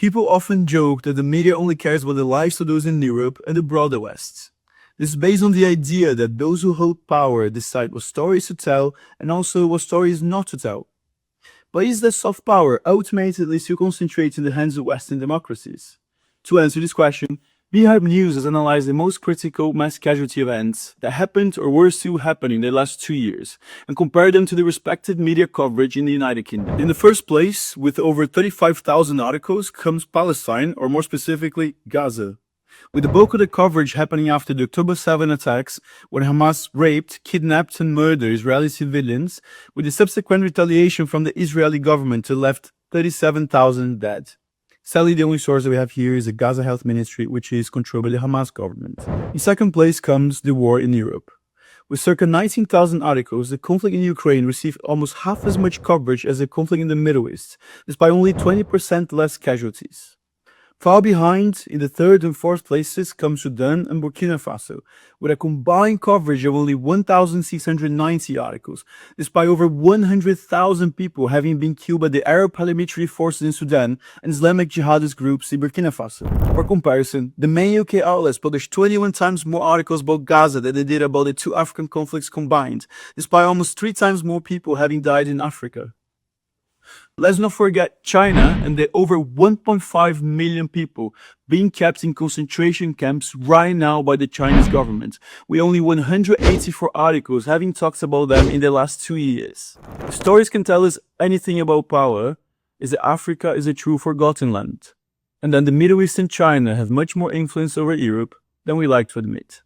People often joke that the media only cares about the lives of those in Europe and the broader West. This is based on the idea that those who hold power decide what stories to tell and also what stories not to tell. But is that soft power ultimately still concentrated in the hands of Western democracies? To answer this question, Beehive News has analyzed the most critical mass casualty events that happened or were still happening in the last 2 years and compared them to the respective media coverage in the United Kingdom. In the first place, with over 35,000 articles, comes Palestine, or more specifically, Gaza, with the bulk of the coverage happening after the October 7 attacks, when Hamas raped, kidnapped and murdered Israeli civilians, with the subsequent retaliation from the Israeli government that left 37,000 dead. Sadly, the only source that we have here is the Gaza Health Ministry, which is controlled by the Hamas government. In second place comes the war in Europe. With circa 19,000 articles, the conflict in Ukraine received almost half as much coverage as the conflict in the Middle East, despite only 20% less casualties. Far behind, in the third and fourth places, come Sudan and Burkina Faso, with a combined coverage of only 1,690 articles, despite over 100,000 people having been killed by the Arab paramilitary forces in Sudan and Islamic jihadist groups in Burkina Faso. For comparison, the main UK outlets published 21 times more articles about Gaza than they did about the two African conflicts combined, despite almost 3 times more people having died in Africa. Let's not forget China and the over 1.5 million people being kept in concentration camps right now by the Chinese government, with only 184 articles having talked about them in the last 2 years. If stories can tell us anything about power, is that Africa is a true forgotten land, and that the Middle East and China have much more influence over Europe than we like to admit.